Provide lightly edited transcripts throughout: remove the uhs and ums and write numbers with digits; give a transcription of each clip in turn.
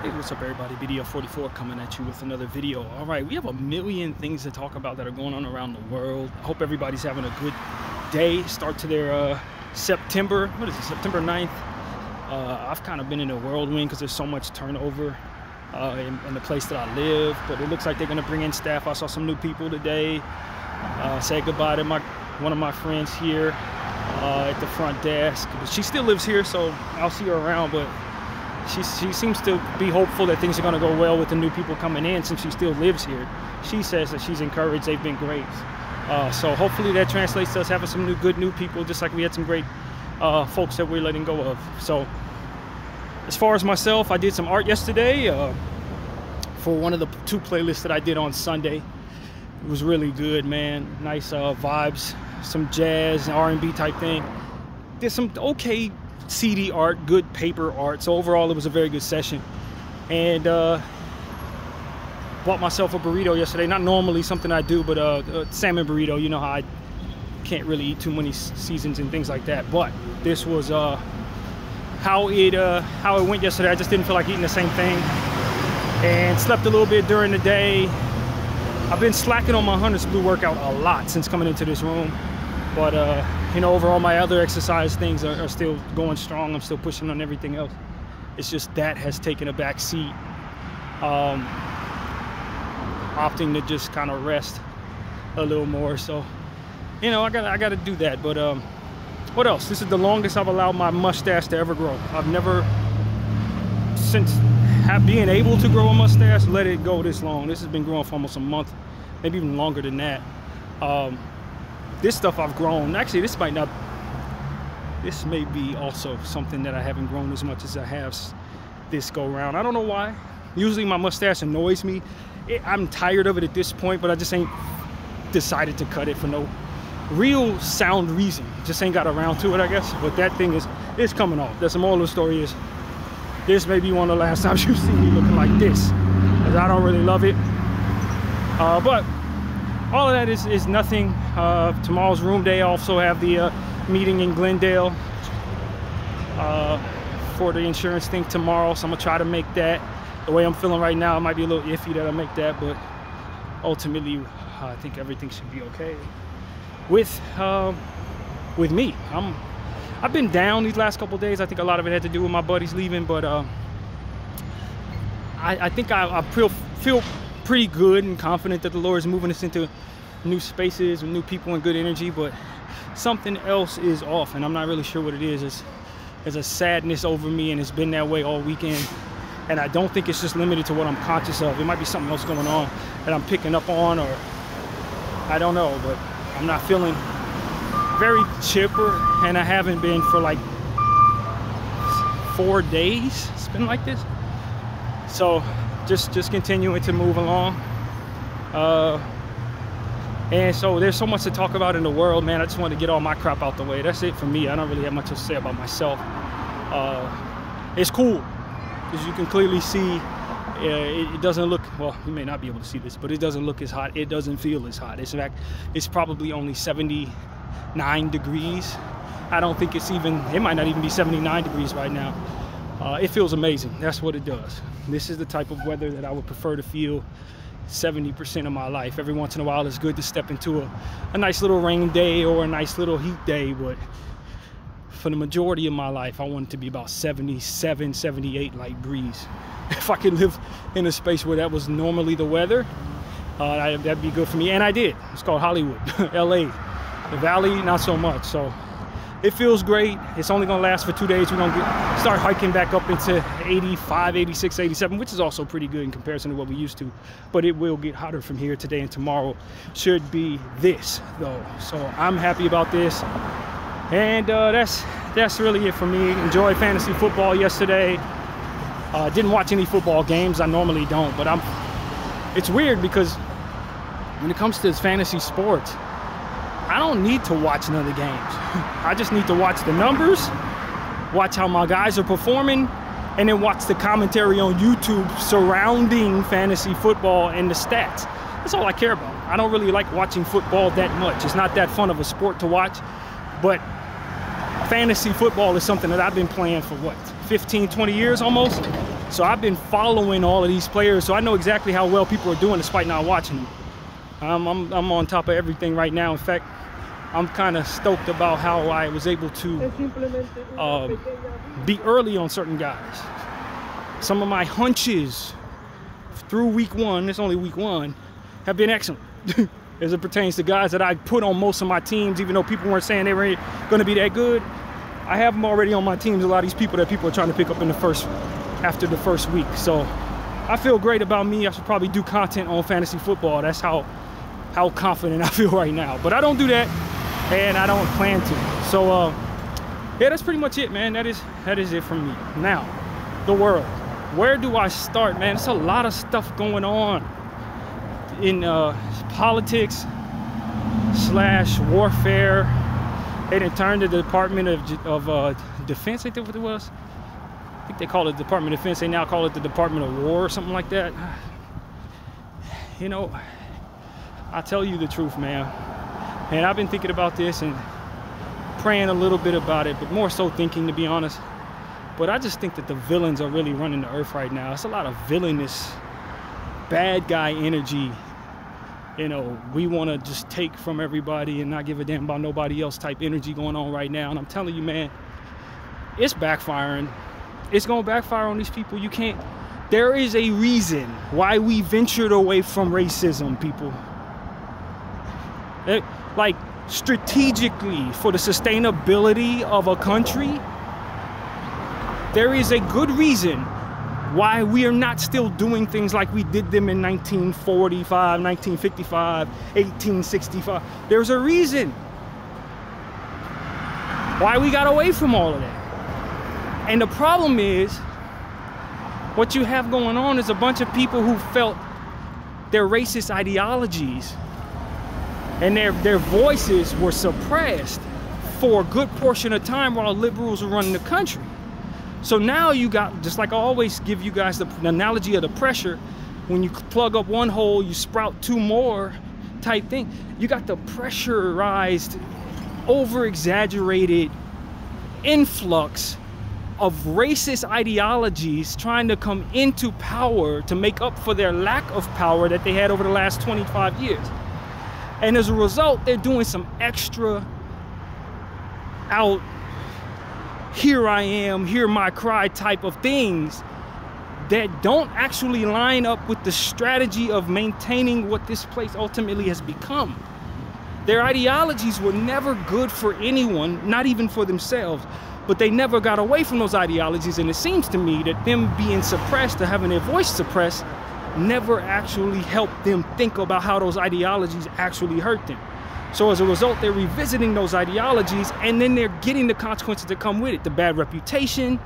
Hey, what's up everybody? Bdf 44 coming at you with another video. All right, we have a million things to talk about that are going on around the world. I hope everybody's having a good day. Start to their September 9th. I've kind of been in a whirlwind because there's so much turnover in the place that I live, but it looks like they're going to bring in staff. I saw some new people today. Said goodbye to one of my friends here at the front desk. She still lives here, so I'll see her around, but she seems to be hopeful that things are going to go well with the new people coming in since she still lives here. She says that she's encouraged. They've been great. So hopefully that translates to us having some good new people, just like we had some great folks that we're letting go of. So as far as myself, I did some art yesterday for one of the 2 playlists that I did on Sunday. It was really good, man. Nice vibes, some jazz and R&B type thing. Did some okay CD art, good paper art. So overall, it was a very good session. And bought myself a burrito yesterday. Not normally something I do, but a salmon burrito. You know how I can't really eat too many seasons and things like that. But this was how it went yesterday. I just didn't feel like eating the same thing, and slept a little bit during the day. I've been slacking on my Hunter's Blue workout a lot since coming into this room. But, you know, overall, my other exercise things are still going strong. I'm still pushing on everything else. It's just that has taken a back seat. Opting to just kind of rest a little more. So, you know, I gotta do that. But what else? This is the longest I've allowed my mustache to ever grow. I've never, since being able to grow a mustache, let it go this long. This has been growing for almost a month, maybe even longer than that. This stuff I've grown. Actually, this may be also something that I haven't grown as much as I have this go around. I don't know why. Usually my mustache annoys me. I'm tired of it at this point, but I just ain't decided to cut it for no real sound reason. Just ain't got around to it, I guess. But that thing is coming off. That's the moral of the story is, this may be one of the last times you see me looking like this, because I don't really love it. But all of that is nothing. Tomorrow's room day. I also have the meeting in Glendale for the insurance thing tomorrow, so I'm gonna try to make that. The way I'm feeling right now, it might be a little iffy that I make that, but ultimately I think everything should be okay with me. I've been down these last couple days. I think a lot of it had to do with my buddies leaving, but I think I feel pretty good and confident that the Lord is moving us into new spaces with new people and good energy. But something else is off, and I'm not really sure what it is. There's a sadness over me, and it's been that way all weekend. And I don't think it's just limited to what I'm conscious of. It might be something else going on that I'm picking up on, or I don't know, but I'm not feeling very chipper, and I haven't been for like 4 days. It's been like this. So just continuing to move along. And so there's so much to talk about in the world, man. I just wanted to get all my crap out the way. That's it for me. I don't really have much to say about myself. It's cool, as you can clearly see. It doesn't look, well, you may not be able to see this, but it doesn't look as hot. It doesn't feel as hot. In fact, it's probably only 79 degrees. I don't think it's even, it might not even be 79 degrees right now. It feels amazing. That's what it does. This is the type of weather that I would prefer to feel 70% of my life. Every once in a while, it's good to step into a nice little rain day or a nice little heat day, but for the majority of my life, I want it to be about 77, 78 light breeze. If I could live in a space where that was normally the weather, that'd be good for me. And I did. It's called Hollywood, LA. The Valley, not so much. So it feels great. It's only gonna last for 2 days. We're gonna start hiking back up into 85, 86, 87, which is also pretty good in comparison to what we used to. But it will get hotter from here today, and tomorrow should be this, though. So I'm happy about this. And that's really it for me. Enjoyed fantasy football yesterday. Didn't watch any football games. I normally don't, but it's weird because when it comes to fantasy sports, I don't need to watch none of the games. I just need to watch the numbers, watch how my guys are performing, and then watch the commentary on YouTube surrounding fantasy football and the stats. That's all I care about. I don't really like watching football that much. It's not that fun of a sport to watch, but fantasy football is something that I've been playing for what, 15, 20 years almost. So I've been following all of these players, so I know exactly how well people are doing despite not watching them. I'm on top of everything right now. In fact, I'm kind of stoked about how I was able to be early on certain guys. Some of my hunches through week one, it's only week one, have been excellent as it pertains to guys that I put on most of my teams, even though people weren't saying they were going to be that good. I have them already on my teams, a lot of these people that people are trying to pick up in after the first week. So I feel great about me. I should probably do content on fantasy football. That's how confident I feel right now. But I don't do that, and I don't plan to. So yeah, that's pretty much it, man. That is it from me. Now, the world. Where do I start, man? There's a lot of stuff going on in politics / warfare. They didn't turn to the Department of Defense, I think what it was. I think they call it the Department of Defense. They now call it the Department of War or something like that. You know, I'll tell you the truth, man. And I've been thinking about this and praying a little bit about it, but more so thinking, to be honest. But I just think that the villains are really running the earth right now. It's a lot of villainous, bad guy energy. You know, we want to just take from everybody and not give a damn about nobody else type energy going on right now. And I'm telling you, man, it's backfiring. It's going to backfire on these people. You can't. There is a reason why we ventured away from racism, people. Like, strategically, for the sustainability of a country, there is a good reason why we are not still doing things like we did them in 1945, 1955, 1865. There's a reason why we got away from all of that. And the problem is, what you have going on is a bunch of people who felt their racist ideologies and their voices were suppressed for a good portion of time while liberals were running the country. So now you got, just like I always give you guys the analogy of the pressure, when you plug up one hole, you sprout two more type thing. You got the pressurized, over-exaggerated influx of racist ideologies trying to come into power to make up for their lack of power that they had over the last 25 years. And as a result, they're doing some extra out, here I am, hear my cry type of things that don't actually line up with the strategy of maintaining what this place ultimately has become. Their ideologies were never good for anyone, not even for themselves, but they never got away from those ideologies. And it seems to me that them being suppressed or having their voice suppressed never actually helped them think about how those ideologies actually hurt them. So as a result, they're revisiting those ideologies, and then they're getting the consequences that come with it. The bad reputation,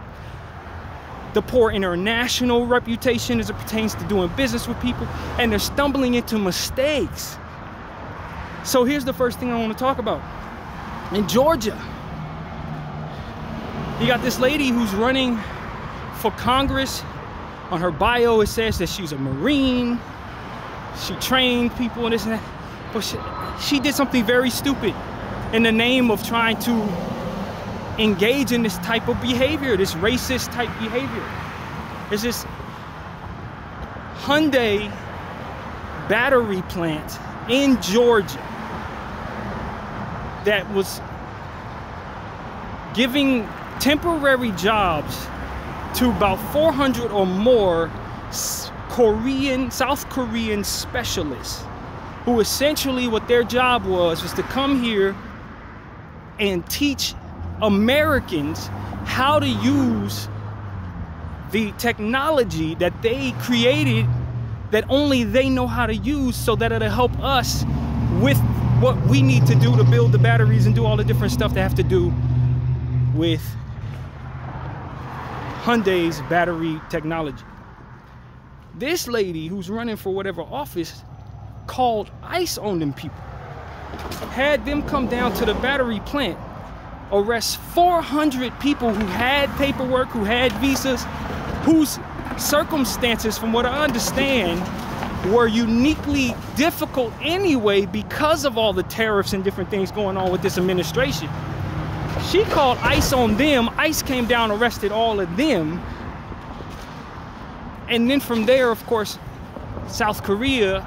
the poor international reputation as it pertains to doing business with people, and they're stumbling into mistakes. So here's the first thing I want to talk about. In Georgia, you got this lady who's running for Congress. On her bio, it says that she's a Marine. She trained people and this and that. But she did something very stupid in the name of trying to engage in this type of behavior, this racist type behavior. There's this Hyundai battery plant in Georgia that was giving temporary jobs to about 400 or more South Korean specialists, who essentially what their job was to come here and teach Americans how to use the technology that they created that only they know how to use, so that it'll help us with what we need to do to build the batteries and do all the different stuff that have to do with Hyundai's battery technology. This lady who's running for whatever office called ICE on them people, had them come down to the battery plant, arrest 400 people who had paperwork, who had visas, whose circumstances, from what I understand, were uniquely difficult anyway because of all the tariffs and different things going on with this administration. She called ICE on them. ICE came down, arrested all of them, And then from there, of course, South Korea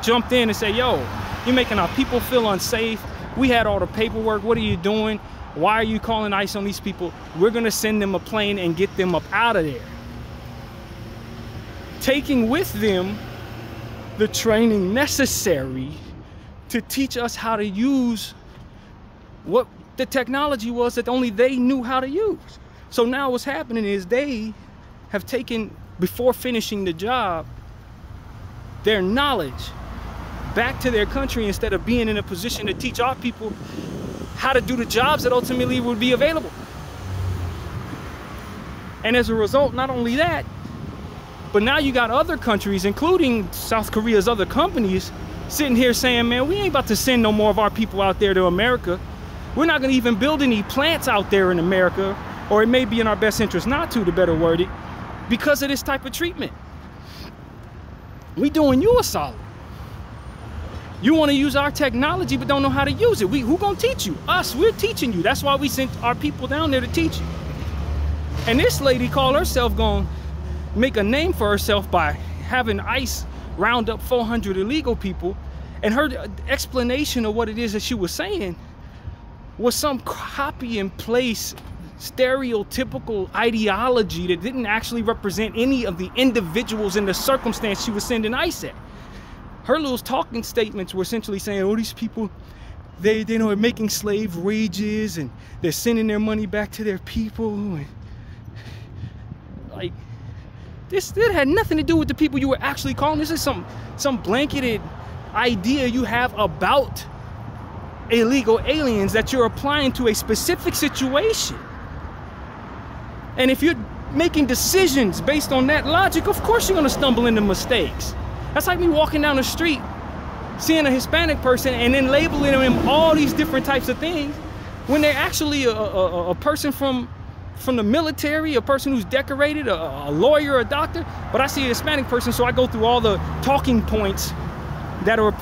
jumped in and said, yo, you're making our people feel unsafe. We had all the paperwork. What are you doing? Why are you calling ICE on these people? We're going to send them a plane and get them up out of there. Taking with them the training necessary to teach us how to use what the technology was that only they knew how to use. So now what's happening is they have taken, before finishing the job, their knowledge back to their country instead of being in a position to teach our people how to do the jobs that ultimately would be available. And as a result, not only that, but now you got other countries, including South Korea's other companies, sitting here saying, man, we ain't about to send no more of our people out there to America. We're not gonna even build any plants out there in America, or it may be in our best interest not to better word it, because of this type of treatment. We doing you a solid. You want to use our technology but don't know how to use it. Who gonna teach you? Us, we're teaching you. That's why we sent our people down there to teach you. And this lady called herself gonna make a name for herself by having ICE round up 400 illegal people, and her explanation of what it is that she was saying was some copy and paste stereotypical ideology that didn't actually represent any of the individuals in the circumstance she was sending ICE at. Her little talking statements were essentially saying, oh, these people, they know, are making slave wages and they're sending their money back to their people. And like, this had nothing to do with the people you were actually calling. This is some blanketed idea you have about illegal aliens that you're applying to a specific situation. And if you're making decisions based on that logic, of course you're gonna stumble into mistakes. That's like me walking down the street, seeing a Hispanic person and then labeling them all these different types of things when they're actually a person from the military, a person who's decorated, a lawyer, a doctor. But I see a Hispanic person, so I go through all the talking points that are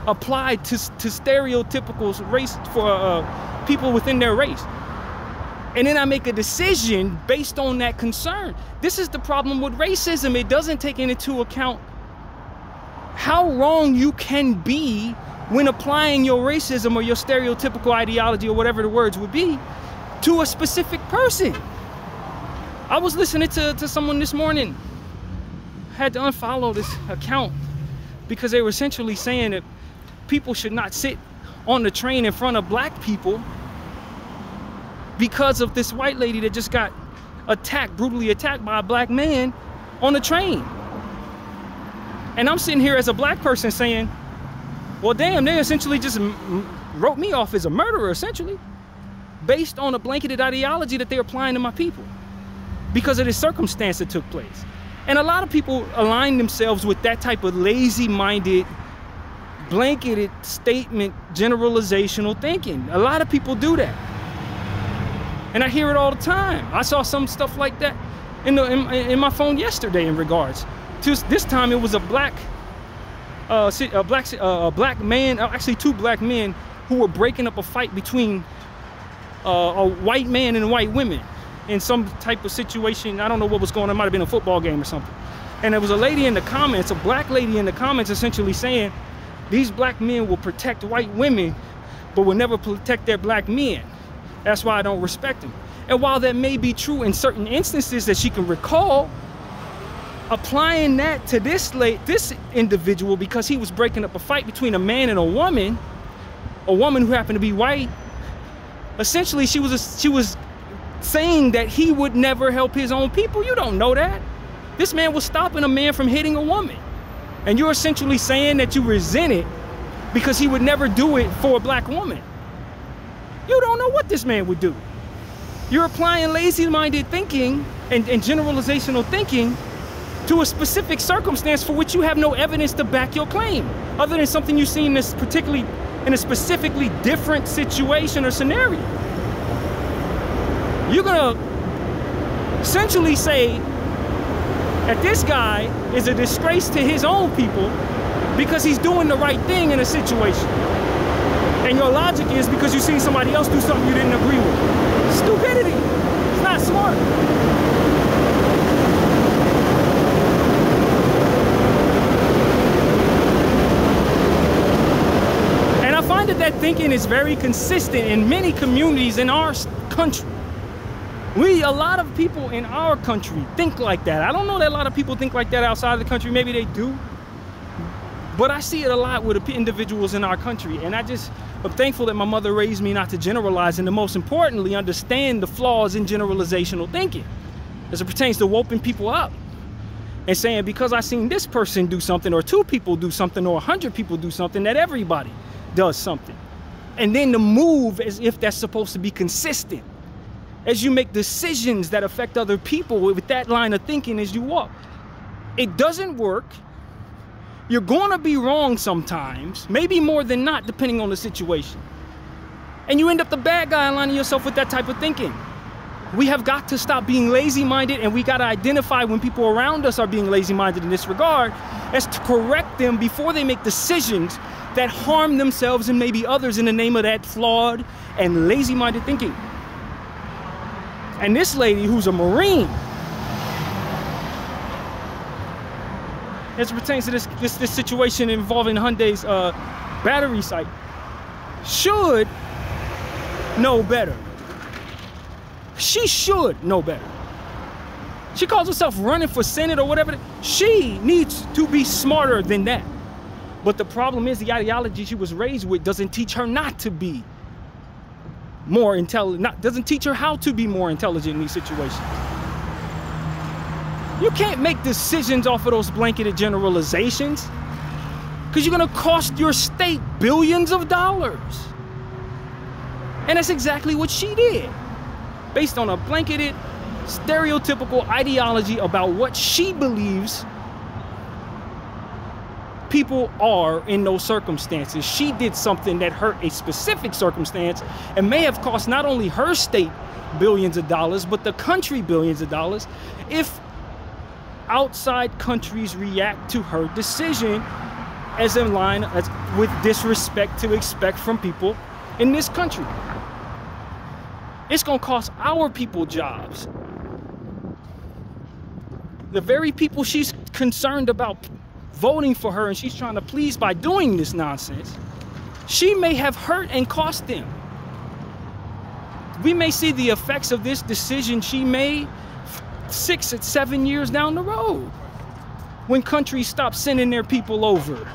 applied to stereotypical race for people within their race. And then I make a decision based on that concern. This is the problem with racism. It doesn't take into account how wrong you can be when applying your racism or your stereotypical ideology or whatever the words would be to a specific person. I was listening to someone this morning. Had to unfollow this account because they were essentially saying that people should not sit on the train in front of black people because of this white lady that just got brutally attacked by a black man on the train. And I'm sitting here as a black person saying, well, damn, they essentially just wrote me off as a murderer, essentially, based on a blanketed ideology that they're applying to my people because of this circumstance that took place. And a lot of people align themselves with that type of lazy-minded, blanketed statement, generalizational thinking. A lot of people do that. And I hear it all the time. I saw some stuff like that in my phone yesterday in regards to this time. It was a black man, actually two black men who were breaking up a fight between a white man and white women in some type of situation. I don't know what was going on. It might have been a football game or something. And there was a lady in the comments, a black lady in the comments, essentially saying, these black men will protect white women, but will never protect their black men. That's why I don't respect them. And while that may be true in certain instances that she can recall, applying that to this individual because he was breaking up a fight between a man and a woman who happened to be white, essentially she was saying that he would never help his own people. You don't know that. This man was stopping a man from hitting a woman. And you're essentially saying that you resent it because he would never do it for a black woman. You don't know what this man would do. You're applying lazy-minded thinking and generalizational thinking to a specific circumstance for which you have no evidence to back your claim, other than something you've seen this particularly in a specifically different situation or scenario. You're gonna essentially say that this guy is a disgrace to his own people because he's doing the right thing in a situation. And your logic is because you've seen somebody else do something you didn't agree with. Stupidity. It's not smart. that thinking is very consistent in many communities in our country. A lot of people in our country think like that. I don't know that a lot of people think like that outside of the country. Maybe they do. But I see it a lot with the individuals in our country. And I'm thankful that my mother raised me not to generalize, and to most importantly, understand the flaws in generalizational thinking as it pertains to whooping people up and saying, because I seen this person do something, or 2 people do something, or 100 people do something, that everybody does something. And then to move as if that's supposed to be consistent as you make decisions that affect other people with that line of thinking as you walk. It doesn't work. You're going to be wrong sometimes, maybe more than not, depending on the situation. And you end up the bad guy aligning yourself with that type of thinking. We have got to stop being lazy-minded, and we got to identify when people around us are being lazy-minded in this regard, as to correct them before they make decisions that harm themselves and maybe others in the name of that flawed and lazy-minded thinking. And this lady, who's a Marine, as it pertains to this situation involving Hyundai's battery site, should know better. She should know better. She calls herself running for Senate or whatever. She needs to be smarter than that. But the problem is the ideology she was raised with doesn't teach her not to be more intelligent, doesn't teach her how to be more intelligent in these situations. You can't make decisions off of those blanketed generalizations, because you're going to cost your state billions of dollars. And that's exactly what she did, based on a blanketed, stereotypical ideology about what she believes people are in those circumstances. She did something that hurt a specific circumstance and may have cost not only her state billions of dollars, but the country billions of dollars, if outside countries react to her decision as in line with disrespect to expect from people in this country. It's gonna cost our people jobs. The very people she's concerned about voting for her and she's trying to please by doing this nonsense, she may have hurt and cost them. We may see the effects of this decision she made 6 or 7 years down the road, when countries stop sending their people over.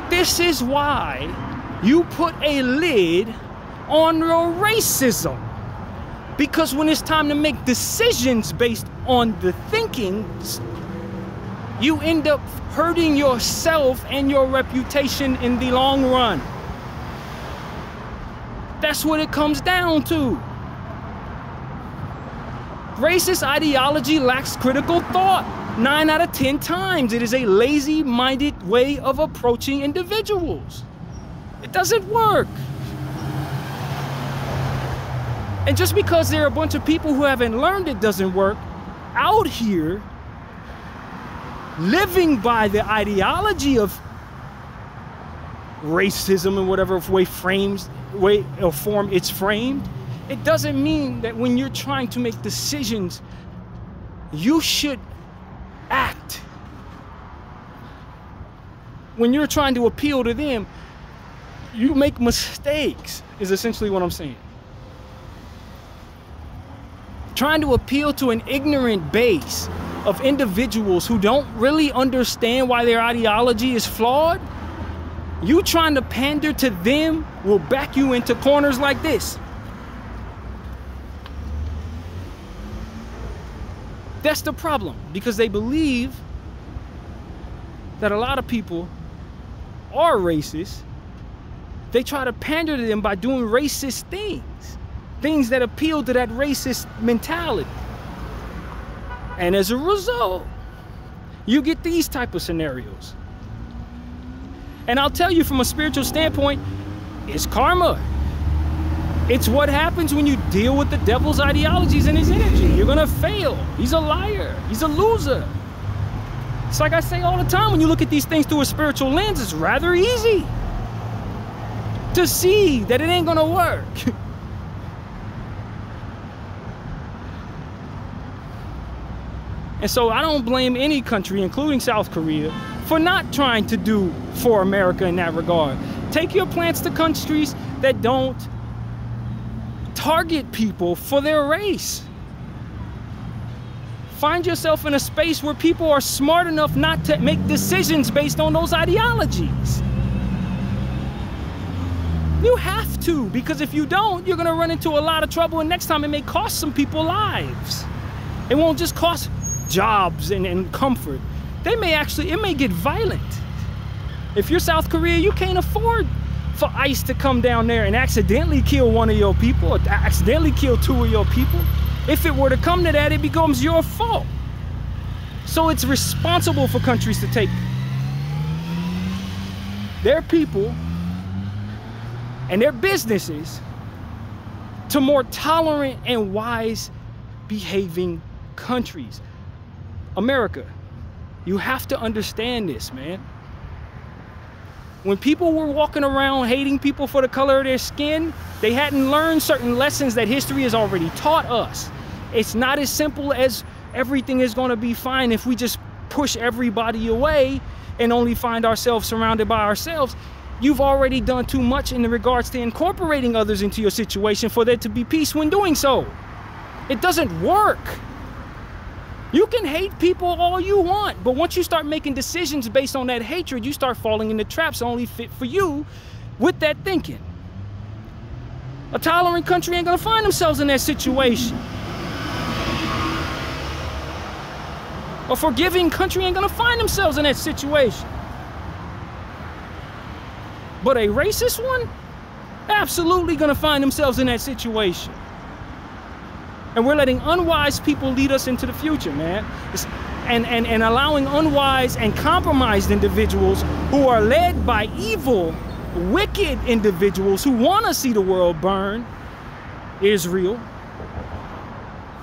This is why you put a lid on your racism. Because when it's time to make decisions based on the thinking, you end up hurting yourself and your reputation in the long run. That's what it comes down to. Racist ideology lacks critical thought. 9 out of 10 times, it is a lazy-minded way of approaching individuals. It doesn't work. And just because there are a bunch of people who haven't learned it doesn't work, out here, living by the ideology of racism in whatever way or form it's framed, it doesn't mean that when you're trying to make decisions, you should act. When you're trying to appeal to them, you make mistakes, is essentially what I'm saying. Trying to appeal to an ignorant base of individuals who don't really understand why their ideology is flawed, you trying to pander to them will back you into corners like this. That's the problem, because they believe that a lot of people are racist. They try to pander to them by doing racist things that appeal to that racist mentality. And as a result, you get these type of scenarios. And I'll tell you, from a spiritual standpoint, it's karma. It's what happens when you deal with the devil's ideologies and his energy. You're gonna fail. He's a liar. He's a loser. It's like I say all the time, when you look at these things through a spiritual lens, it's rather easy to see that it ain't gonna work. And so I don't blame any country, including South Korea, for not trying to do for America in that regard. Take your plants to countries that don't target people for their race. Find yourself in a space where people are smart enough not to make decisions based on those ideologies. You have to, because if you don't, you're gonna run into a lot of trouble, and next time it may cost some people lives. It won't just cost jobs and comfort. It may get violent. If you're South Korea, you can't afford for ICE to come down there and accidentally kill one of your people, or accidentally kill two of your people. If it were to come to that, it becomes your fault. So it's responsible for countries to take their people and their businesses to more tolerant and wise behaving countries. America, you have to understand this, man. When people were walking around hating people for the color of their skin, they hadn't learned certain lessons that history has already taught us. It's not as simple as everything is going to be fine if we just push everybody away and only find ourselves surrounded by ourselves. You've already done too much in regards to incorporating others into your situation for there to be peace when doing so. It doesn't work. You can hate people all you want, but once you start making decisions based on that hatred, you start falling into traps that only fit for you with that thinking. A tolerant country ain't gonna find themselves in that situation. A forgiving country ain't gonna find themselves in that situation. But a racist one, absolutely gonna find themselves in that situation. And we're letting unwise people lead us into the future, man. And allowing unwise and compromised individuals who are led by evil, wicked individuals who want to see the world burn, Israel,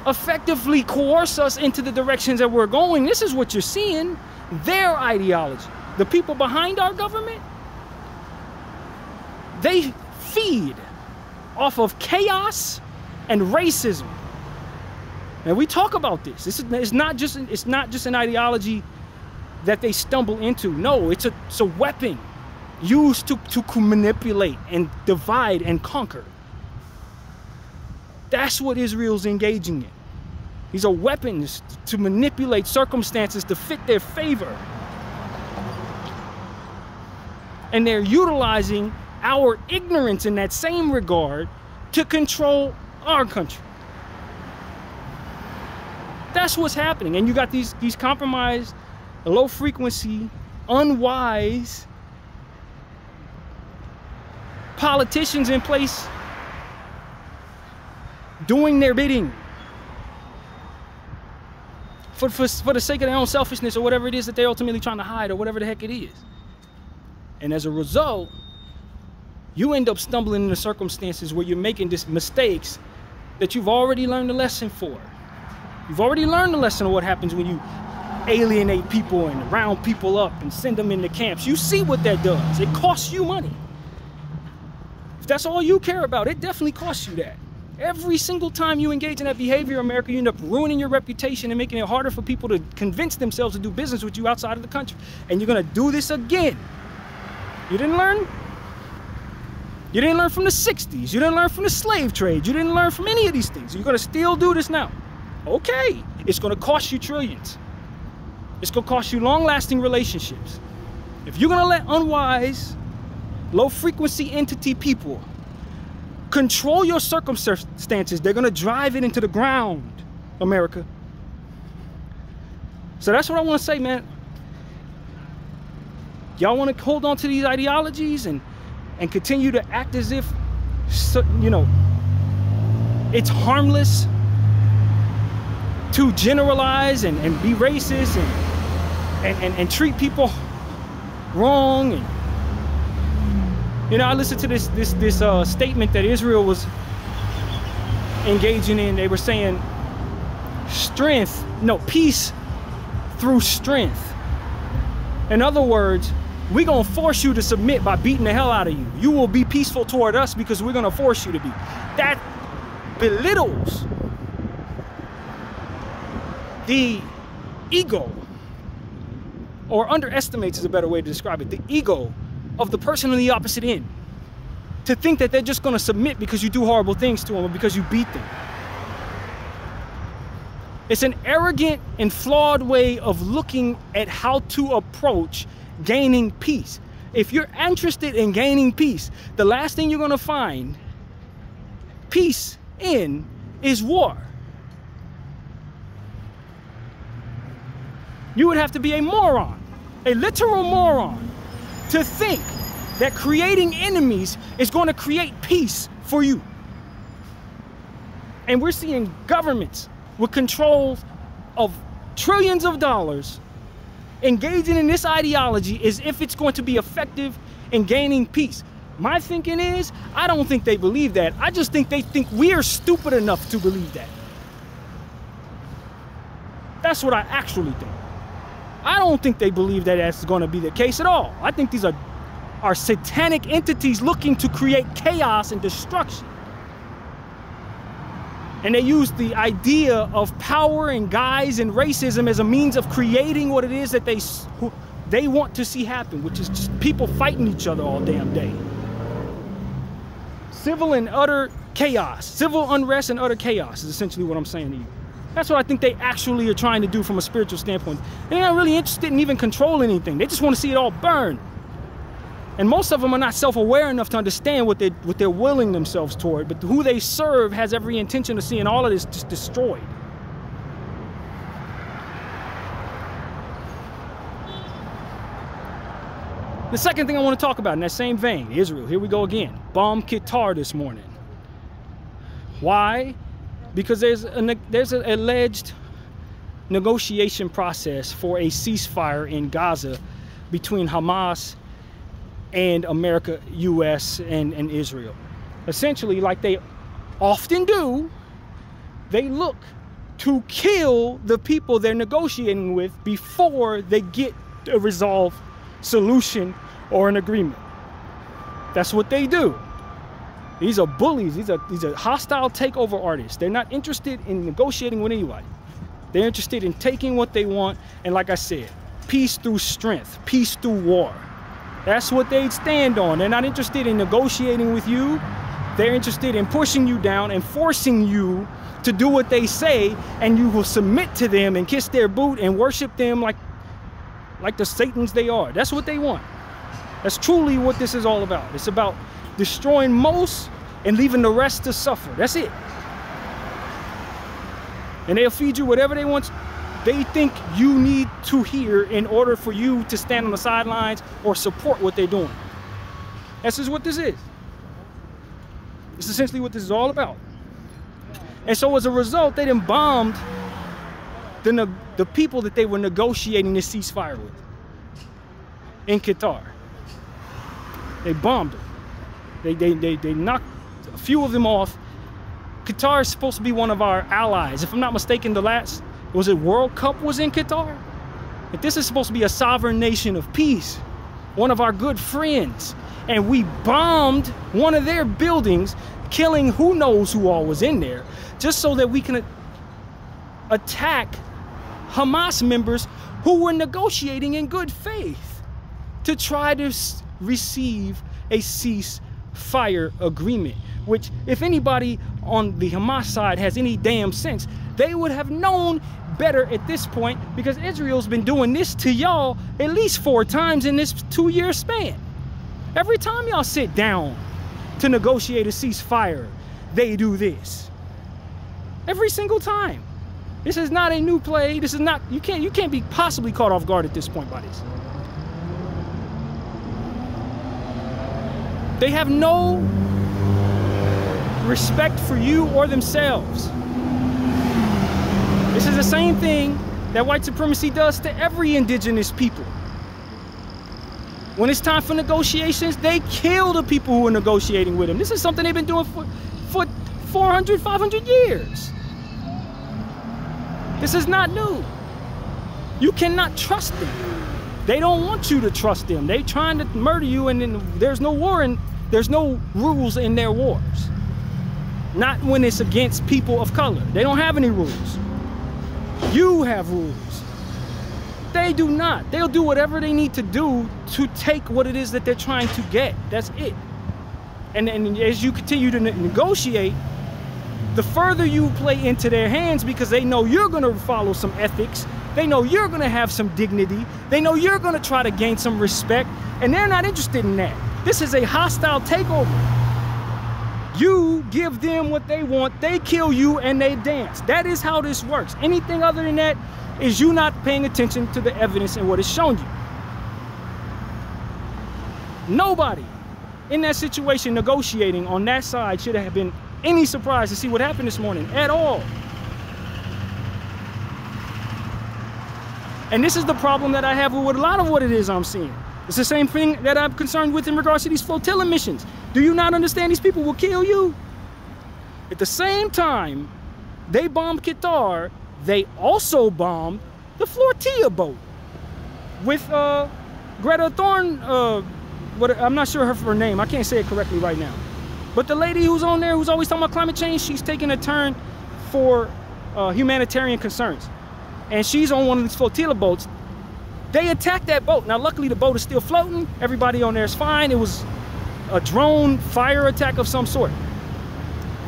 effectively coerce us into the directions that we're going. This is what you're seeing. Their ideology. The people behind our government, they feed off of chaos and racism. And we talk about this. It's not just an ideology that they stumble into. No, it's a weapon used to manipulate and divide and conquer. That's what Israel's engaging in. These are weapons to manipulate circumstances to fit their favor. And they're utilizing our ignorance in that same regard to control our country. That's what's happening. And you got these compromised, low frequency, unwise politicians in place doing their bidding for the sake of their own selfishness or whatever it is that they're ultimately trying to hide or whatever the heck it is. And as a result, you end up stumbling into circumstances where you're making mistakes that you've already learned a lesson for. You've already learned the lesson of what happens when you alienate people and round people up and send them into camps. You see what that does. It costs you money. If that's all you care about, it definitely costs you that. Every single time you engage in that behavior, America, you end up ruining your reputation and making it harder for people to convince themselves to do business with you outside of the country. And you're going to do this again. You didn't learn? You didn't learn from the 60s. You didn't learn from the slave trade. You didn't learn from any of these things. You're going to still do this now. Okay, it's going to cost you trillions. It's going to cost you long-lasting relationships. If you're going to let unwise, low-frequency entity people control your circumstances, they're going to drive it into the ground, America. So that's what I want to say, man. Y'all want to hold on to these ideologies and continue to act as if, you know, it's harmless to generalize and be racist and treat people wrong. And you know, I listened to this statement that Israel was engaging in. They were saying peace through strength. In other words, we're gonna force you to submit by beating the hell out of you. You will be peaceful toward us because we're gonna force you to be. That belittles the ego, or underestimates is a better way to describe it, the ego of the person on the opposite end, to think that they're just going to submit because you do horrible things to them or because you beat them. It's an arrogant and flawed way of looking at how to approach gaining peace. If you're interested in gaining peace, the last thing you're going to find peace in is war. You would have to be a moron, a literal moron, to think that creating enemies is going to create peace for you. And we're seeing governments with control of trillions of dollars engaging in this ideology as if it's going to be effective in gaining peace. My thinking is, I don't think they believe that. I just think they think we are stupid enough to believe that. That's what I actually think. I don't think they believe that that's going to be the case at all. I think these are satanic entities looking to create chaos and destruction. And they use the idea of power and guise and racism as a means of creating what it is that they want to see happen, which is just people fighting each other all damn day. Civil and utter chaos. Civil unrest and utter chaos is essentially what I'm saying to you. That's what I think they actually are trying to do from a spiritual standpoint. They're not really interested in even controlling anything. They just want to see it all burn. And most of them are not self-aware enough to understand what they're willing themselves toward. But who they serve has every intention of seeing all of this just destroyed. The second thing I want to talk about in that same vein, Israel. Here we go again. Bombed Qatar this morning. Why? Because there's an alleged negotiation process for a ceasefire in Gaza between Hamas and America, US, and Israel. Essentially, like they often do, they look to kill the people they're negotiating with before they get a resolved solution or an agreement. That's what they do. These are bullies. These are hostile takeover artists. They're not interested in negotiating with anybody. They're interested in taking what they want, and like I said, peace through strength, peace through war. That's what they stand on. They're not interested in negotiating with you. They're interested in pushing you down and forcing you to do what they say, and you will submit to them and kiss their boot and worship them like the Satans they are. That's what they want. That's truly what this is all about. It's about destroying most and leaving the rest to suffer. That's it. And they'll feed you whatever they want. They think you need to hear in order for you to stand on the sidelines or support what they're doing. That's just what this is. It's essentially what this is all about. And so as a result, they then bombed the people that they were negotiating this ceasefire with in Qatar. They bombed them. They knocked a few of them off. Qatar is supposed to be one of our allies. If I'm not mistaken, the last, was it World Cup was in Qatar? But this is supposed to be a sovereign nation of peace, one of our good friends. And we bombed one of their buildings, killing who knows who all was in there, just so that we can attack Hamas members who were negotiating in good faith to try to receive a ceasefire agreement, which if anybody on the Hamas side has any damn sense, they would have known better at this point, because Israel's been doing this to y'all at least 4 times in this 2-year span. Every time y'all sit down to negotiate a ceasefire, they do this. Every single time. This is not a new play. This is not, you can't be possibly caught off guard at this point by this. They have no respect for you or themselves. This is the same thing that white supremacy does to every indigenous people. When it's time for negotiations, they kill the people who are negotiating with them. This is something they've been doing for 400, 500 years. This is not new. You cannot trust them. They don't want you to trust them. They're trying to murder you, and then there's no war and there's no rules in their wars. Not when it's against people of color. They don't have any rules. You have rules. They do not. They'll do whatever they need to do to take what it is that they're trying to get. That's it. And as you continue to negotiate, the further you play into their hands, because they know you're going to follow some ethics, they know you're going to have some dignity, they know you're going to try to gain some respect, and they're not interested in that. This is a hostile takeover. You give them what they want, they kill you, and they dance. That is how this works. Anything other than that is you not paying attention to the evidence and what is shown you. Nobody in that situation negotiating on that side should have been any surprise to see what happened this morning at all. And this is the problem that I have with a lot of what it is I'm seeing. It's the same thing that I'm concerned with in regards to these flotilla missions. Do you not understand these people will kill you? At the same time they bombed Qatar, they also bombed the flotilla boat with Greta Thorn, I'm not sure her name, I can't say it correctly right now. But the lady who's on there who's always talking about climate change, she's taking a turn for humanitarian concerns. And she's on one of these flotilla boats. They attacked that boat. Now, luckily, the boat is still floating. Everybody on there is fine. It was a drone fire attack of some sort.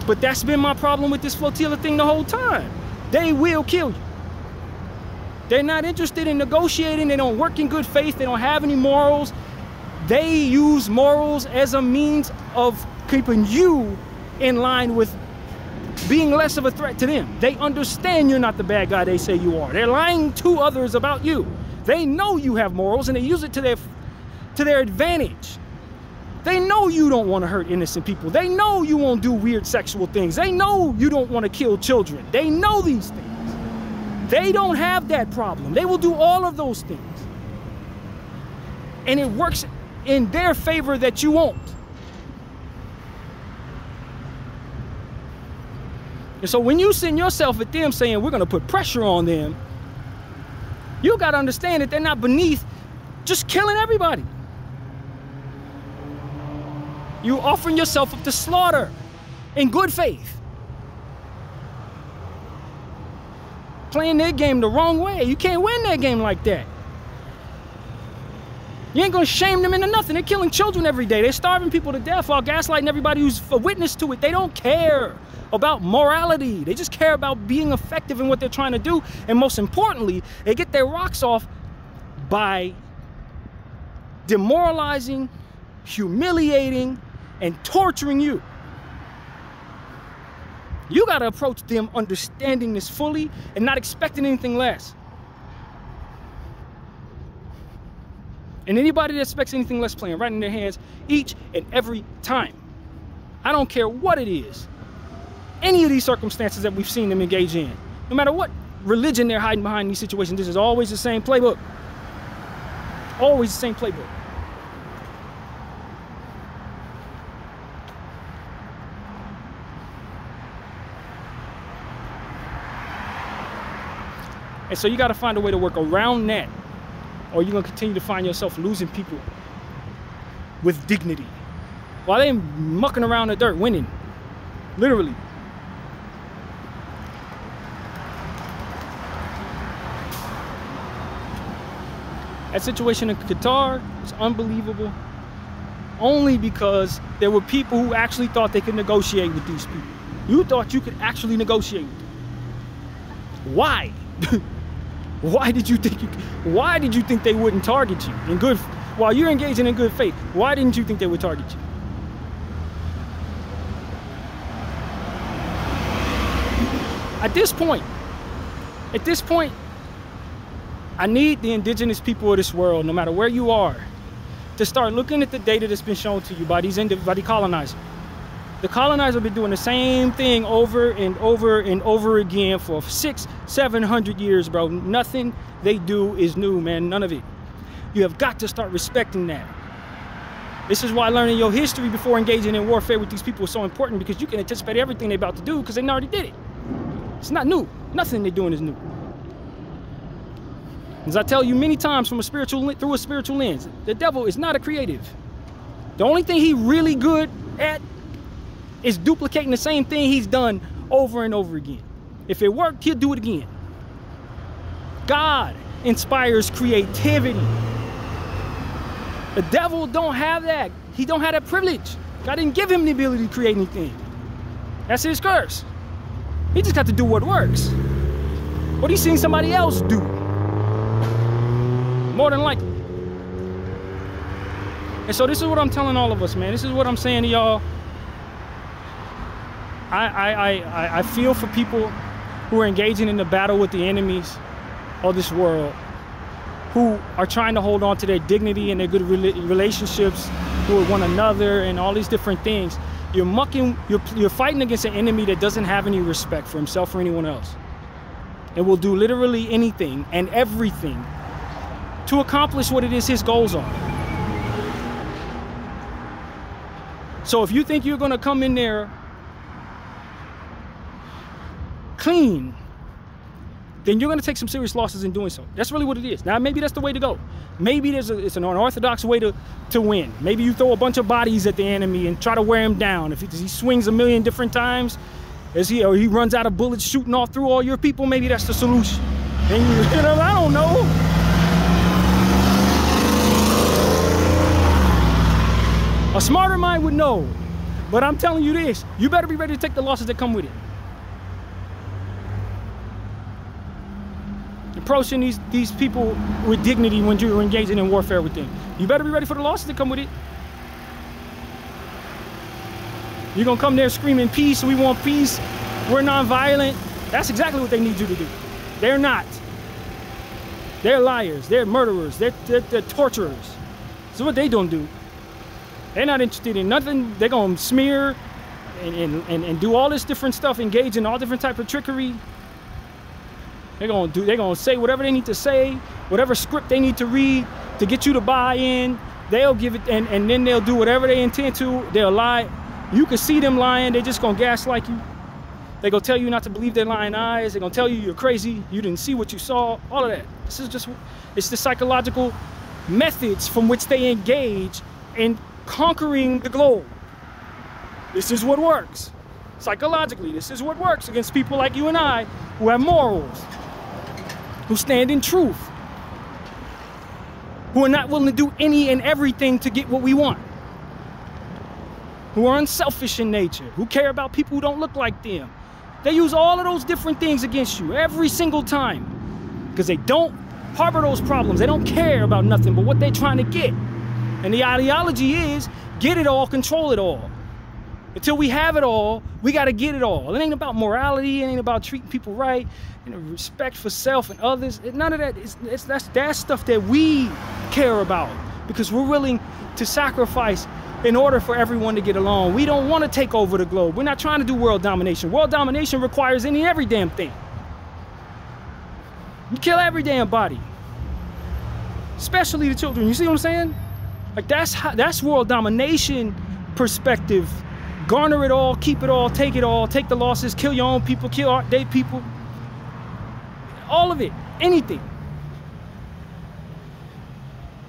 But that's been my problem with this flotilla thing the whole time. They will kill you. They're not interested in negotiating. They don't work in good faith. They don't have any morals. They use morals as a means of keeping you in line with being less of a threat to them. They understand you're not the bad guy they say you are. They're lying to others about you. They know you have morals and they use it to their advantage. They know you don't want to hurt innocent people. They know you won't do weird sexual things. They know you don't want to kill children. They know these things. They don't have that problem. They will do all of those things. And it works in their favor that you won't. And so when you send yourself at them saying we're going to put pressure on them, you got to understand that they're not beneath just killing everybody. You offering yourself up to slaughter in good faith. Playing their game the wrong way. You can't win that game like that. You ain't gonna shame them into nothing. They're killing children every day. They're starving people to death while gaslighting everybody who's a witness to it. They don't care about morality. They just care about being effective in what they're trying to do. And most importantly, they get their rocks off by demoralizing, humiliating, and torturing you. You gotta approach them understanding this fully and not expecting anything less. And anybody that expects anything less playing right in their hands each and every time. I don't care what it is. Any of these circumstances that we've seen them engage in, no matter what religion they're hiding behind these situations, this is always the same playbook. Always the same playbook. And so you got to find a way to work around that, or you're going to continue to find yourself losing people with dignity while they're mucking around the dirt, winning, literally. That situation in Qatar is unbelievable, only because there were people who actually thought they could negotiate with these people. You thought you could actually negotiate with them. Why? Why did you think they wouldn't target you in good while you're engaging in good faith? Why didn't you think they would target you? At this point, I need the indigenous people of this world, no matter where you are, to start looking at the data that's been shown to you by the colonizer. The colonizer have been doing the same thing over and over and over again for 600-700 years, bro. Nothing they do is new, man. None of it. You have got to start respecting that. This is why learning your history before engaging in warfare with these people is so important, because you can anticipate everything they're about to do because they already did it. It's not new. Nothing they're doing is new. As I tell you many times through a spiritual lens, the devil is not a creative. The only thing he's really good at is duplicating the same thing he's done over and over again. If it worked, he'll do it again. God inspires creativity. The devil don't have that. He don't have that privilege. God didn't give him the ability to create anything. That's his curse. He just got to do what works. What he's seen somebody else do. More than likely. And so this is what I'm telling all of us, man. This is what I'm saying to y'all. I feel for people who are engaging in the battle with the enemies of this world, who are trying to hold on to their dignity and their good relationships with one another and all these different things. You're fighting against an enemy that doesn't have any respect for himself or anyone else, and will do literally anything and everything to accomplish what it is his goals are. So if you think you're gonna come in there clean, then you're gonna take some serious losses in doing so. That's really what it is. Now, maybe that's the way to go. Maybe it's an unorthodox way to win. Maybe you throw a bunch of bodies at the enemy and try to wear him down. If he swings a million different times, or he runs out of bullets shooting all through all your people, maybe that's the solution. And you know, I don't know. A smarter mind would know, but I'm telling you this, you better be ready to take the losses that come with it. Approaching these people with dignity when you're engaging in warfare with them. You better be ready for the losses that come with it. You're gonna come there screaming peace, we want peace, we're non-violent. That's exactly what they need you to do. They're not. They're liars, they're murderers, they're torturers. So what they don't do. They're not interested in nothing. They're gonna smear and do all this different stuff, engage in all different type of trickery. They're gonna say whatever they need to say, whatever script they need to read to get you to buy in. They'll give it, and then they'll do whatever they intend to. They'll lie. You can see them lying. They're just gonna gaslight you. They're gonna tell you not to believe their lying eyes. They're gonna tell you you're crazy. You didn't see what you saw. All of that. This is just, it's the psychological methods from which they engage in conquering the globe. This is what works. Psychologically, this is what works against people like you and I who have morals, who stand in truth, who are not willing to do any and everything to get what we want, who are unselfish in nature, who care about people who don't look like them. They use all of those different things against you every single time because they don't harbor those problems. They don't care about nothing but what they're trying to get. And the ideology is get it all, control it all. Until we have it all, we got to get it all. It ain't about morality. It ain't about treating people right, respect for self and others. None of that. That's stuff that we care about because we're willing to sacrifice in order for everyone to get along. We don't want to take over the globe. We're not trying to do world domination. World domination requires any and every damn thing. You kill every damn body, especially the children. You see what I'm saying? Like that's world domination perspective. Garner it all, keep it all, take the losses, kill your own people, kill their people. All of it, anything.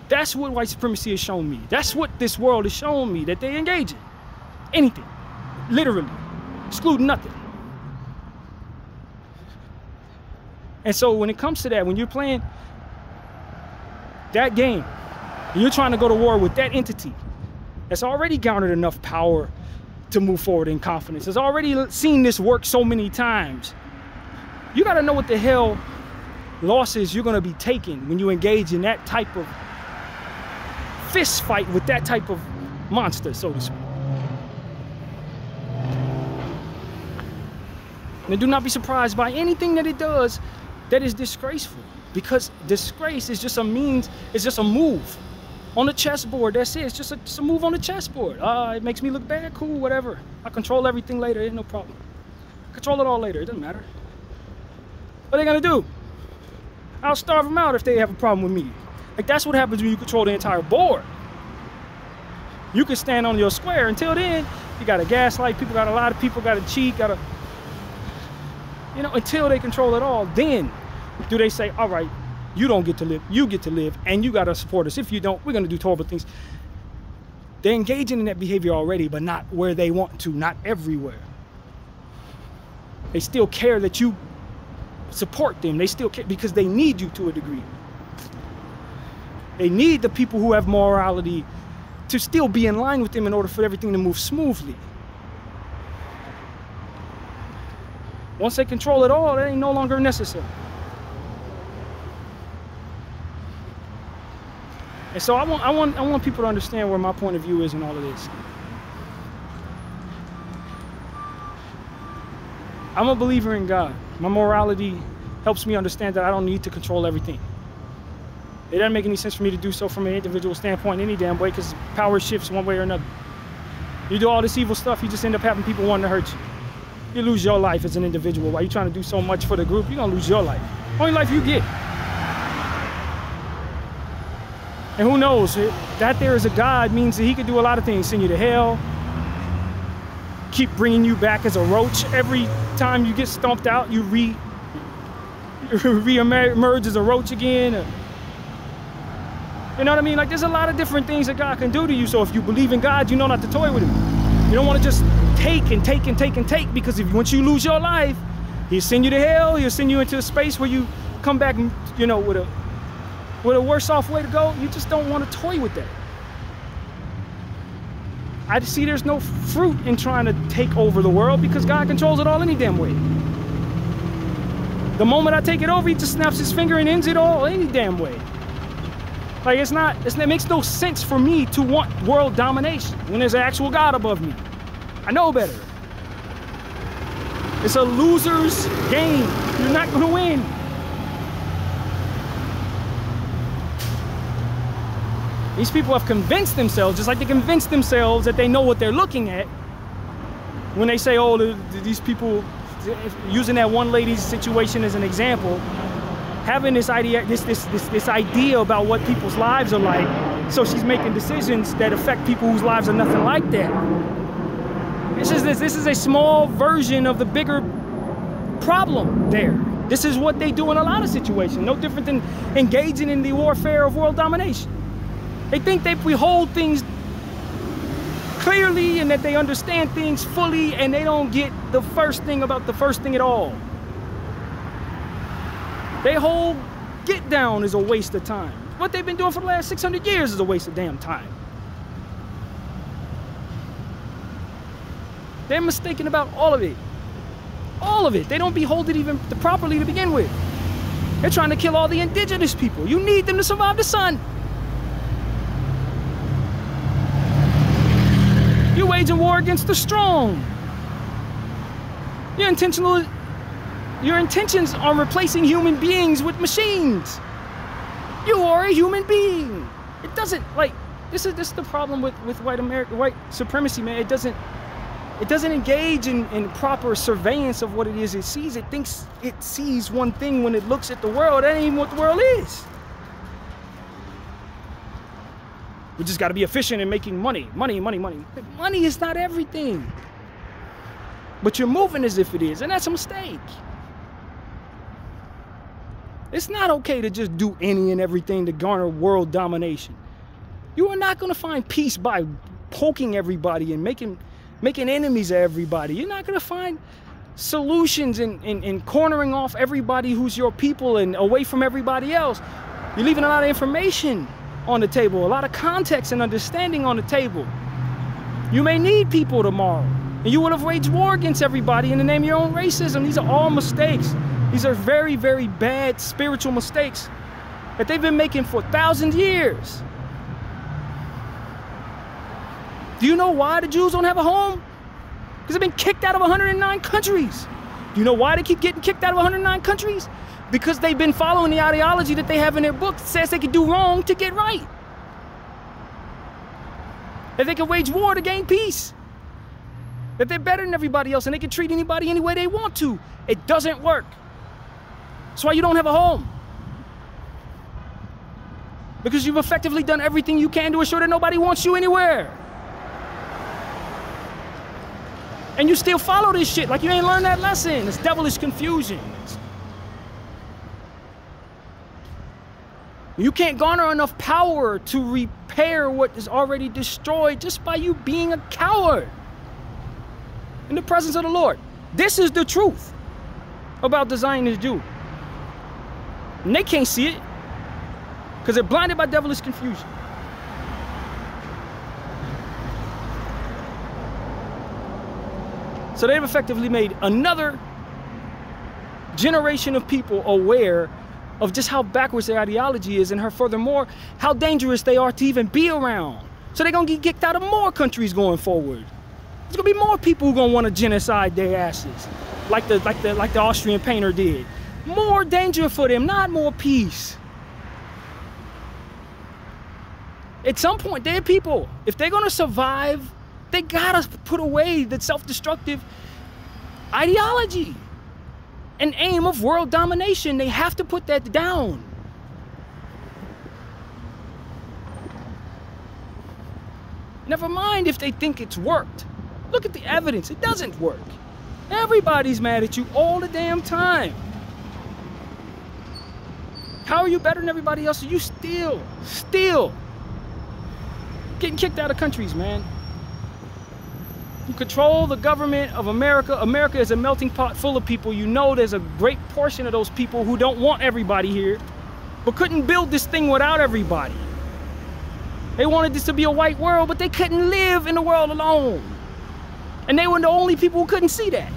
That's what white supremacy has shown me. That's what this world has shown me that they engage in. Anything, literally, excluding nothing. And so when it comes to that, when you're playing that game, you're trying to go to war with that entity that's already garnered enough power to move forward in confidence, has already seen this work so many times. You got to know what the hell losses you're going to be taking when you engage in that type of fist fight with that type of monster, so to speak. And do not be surprised by anything that it does that is disgraceful, because disgrace is just a means, it's just a move on the chessboard. That's it. It's just a move on the chessboard. It makes me look bad. Cool, whatever. I control everything later. Ain't no problem. Control it all later. It doesn't matter. What are they gonna do? I'll starve them out if they have a problem with me. Like, that's what happens when you control the entire board. You can stand on your square. Until then, you gotta gaslight people. Got a lot of people. Gotta cheat. Gotta, you know, until they control it all. Then do they say, all right, you don't get to live, you get to live, and you gotta support us. If you don't, we're gonna do horrible things. They're engaging in that behavior already, but not where they want to, not everywhere. They still care that you support them. They still care because they need you to a degree. They need the people who have morality to still be in line with them in order for everything to move smoothly. Once they control it all, that ain't no longer necessary. And so I want people to understand where my point of view is in all of this. I'm a believer in God. My morality helps me understand that I don't need to control everything. It doesn't make any sense for me to do so from an individual standpoint any damn way, because power shifts one way or another. You do all this evil stuff, you just end up having people wanting to hurt you. You lose your life as an individual. While you're trying to do so much for the group, you're gonna lose your life. Only life you get. And who knows, that there is a God means that he could do a lot of things. Send you to hell, keep bringing you back as a roach. Every time you get stomped out, you re-emerge as a roach again. You know what I mean? Like, there's a lot of different things that God can do to you. So if you believe in God, you know not to toy with him. You don't want to just take and take and take and take, because once you lose your life, he'll send you to hell. He'll send you into a space where you come back, you know, with a worse off way to go. You just don't want to toy with that. I see there's no fruit in trying to take over the world, because God controls it all any damn way. The moment I take it over, he just snaps his finger and ends it all any damn way. Like, it makes no sense for me to want world domination when there's an actual God above me. I know better. It's a loser's game. You're not gonna win. These people have convinced themselves, just like they convinced themselves that they know what they're looking at, when they say, oh, these people, using that one lady's situation as an example, having this idea, this idea about what people's lives are like, so she's making decisions that affect people whose lives are nothing like that. This is a small version of the bigger problem there. This is what they do in a lot of situations, no different than engaging in the warfare of world domination. They think that we hold things clearly and that they understand things fully, and they don't get the first thing about the first thing at all. Their whole get down is a waste of time. What they've been doing for the last 600 years is a waste of damn time. They're mistaken about all of it. All of it. They don't behold it even properly to begin with. They're trying to kill all the indigenous people. You need them to survive the sun. You're waging war against the strong. Your intentions are replacing human beings with machines. You are a human being. It doesn't, like, this is the problem with white supremacy, man. It doesn't engage in proper surveillance of what it is it sees. It thinks it sees one thing when it looks at the world. That ain't even what the world is. We just got to be efficient in making money. Money. Money is not everything. But you're moving as if it is, and that's a mistake. It's not okay to just do any and everything to garner world domination. You are not going to find peace by poking everybody and making enemies of everybody. You're not going to find solutions in cornering off everybody who's your people and away from everybody else. You're leaving a lot of information on the table, a lot of context and understanding on the table. You may need people tomorrow, and you would have waged war against everybody in the name of your own racism. These are all mistakes. These are very, very bad spiritual mistakes that they've been making for 1,000 years. Do you know why the Jews don't have a home? Because they've been kicked out of 109 countries. Do you know why they keep getting kicked out of 109 countries? Because they've been following the ideology that they have in their book that says they can do wrong to get right. That they can wage war to gain peace. That they're better than everybody else and they can treat anybody any way they want to. It doesn't work. That's why you don't have a home. Because you've effectively done everything you can to ensure that nobody wants you anywhere. And you still follow this shit like you ain't learned that lesson. It's devilish confusion. You can't garner enough power to repair what is already destroyed just by you being a coward in the presence of the Lord. This is the truth about the Zionist Jew. And they can't see it because they're blinded by devilish confusion. So they've effectively made another generation of people aware of just how backwards their ideology is, and furthermore, how dangerous they are to even be around. So they're gonna get kicked out of more countries going forward. There's gonna be more people who gonna want to genocide their asses, like the Austrian painter did. More danger for them, not more peace. At some point, they're people. If they're gonna survive, they gotta put away the self-destructive ideology and aim of world domination. They have to put that down. Never mind if they think it's worked. Look at the evidence, it doesn't work. Everybody's mad at you all the damn time. How are you better than everybody else? Are you still getting kicked out of countries, man? You control the government of America. America is a melting pot full of people. You know there's a great portion of those people who don't want everybody here, but couldn't build this thing without everybody. They wanted this to be a white world, but they couldn't live in the world alone. And they were the only people who couldn't see that.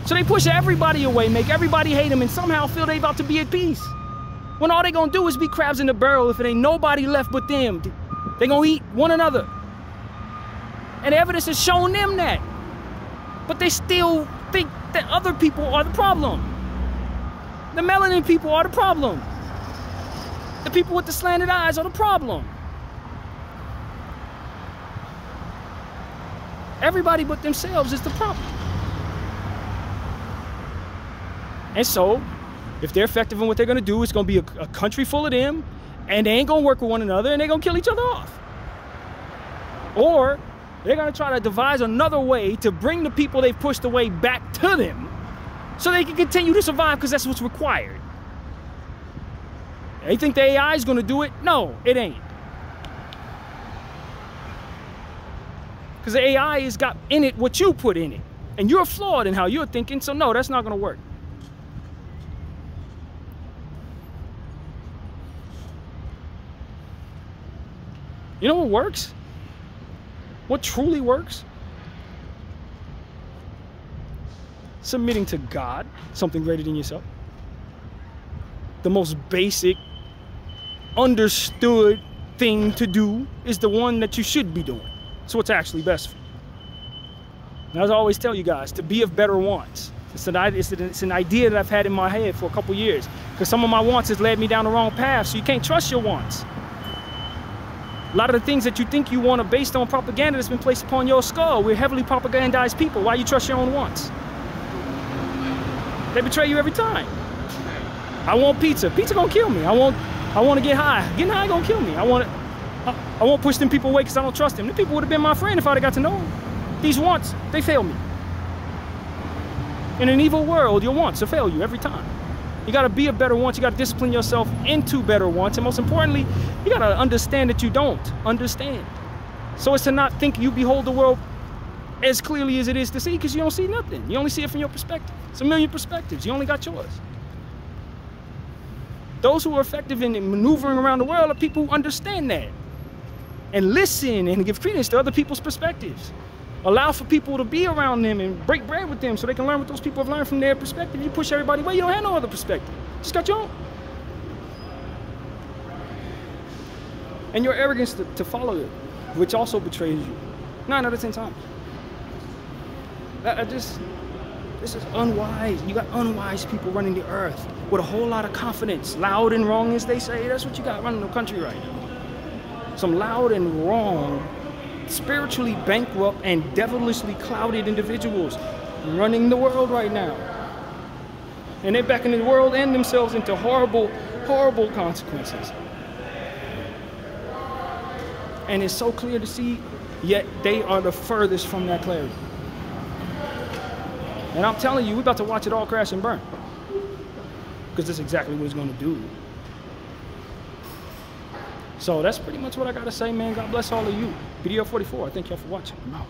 So they push everybody away, make everybody hate them, and somehow feel they about to be at peace. When all they gonna do is be crabs in the barrel if it ain't nobody left but them. They gonna eat one another. And the evidence has shown them that. But they still think that other people are the problem. The melanin people are the problem. The people with the slanted eyes are the problem. Everybody but themselves is the problem. And so, if they're effective in what they're gonna do, it's gonna be a country full of them, and they ain't gonna work with one another, and they're gonna kill each other off. Or, they're gonna try to devise another way to bring the people they've pushed away back to them so they can continue to survive, because that's what's required. They think the AI is gonna do it? No, it ain't. Because the AI has got in it what you put in it. And you're flawed in how you're thinking, so no, that's not gonna work. You know what works? What truly works? Submitting to God, something greater than yourself. The most basic, understood thing to do is the one that you should be doing. So what's actually best for you. And as I always tell you guys, to be of better wants. It's an idea that I've had in my head for a couple years, because some of my wants has led me down the wrong path, so you can't trust your wants. A lot of the things that you think you want are based on propaganda that's been placed upon your skull. We're heavily propagandized people. Why you trust your own wants? They betray you every time. I want pizza. Pizza gonna kill me. I want to get high. Getting high gonna kill me. I won't push them people away because I don't trust them. The people would have been my friend if I'd have got to know them. These wants, they fail me. In an evil world, your wants will fail you every time. You gotta be a better want. You gotta discipline yourself into better wants. And most importantly, you gotta understand that you don't understand. So it's to not think you behold the world as clearly as it is to see, because you don't see nothing. You only see it from your perspective. It's a million perspectives. You only got yours. Those who are effective in maneuvering around the world are people who understand that and listen and give credence to other people's perspectives. Allow for people to be around them and break bread with them so they can learn what those people have learned from their perspective. You push everybody away, you don't have no other perspective. You just got your own. And your arrogance to follow it, which also betrays you 9 out of 10 times. This is unwise. You got unwise people running the earth with a whole lot of confidence. Loud and wrong, as they say. That's what you got running the country right now. Some loud and wrong, spiritually bankrupt and devilishly clouded individuals running the world right now. And they're backing the world and themselves into horrible, horrible consequences. And it's so clear to see, yet they are the furthest from that clarity. And I'm telling you, we're about to watch it all crash and burn. Because that's exactly what it's going to do. So that's pretty much what I got to say, man. God bless all of you. Bdf 44, I thank y'all for watching. I'm out.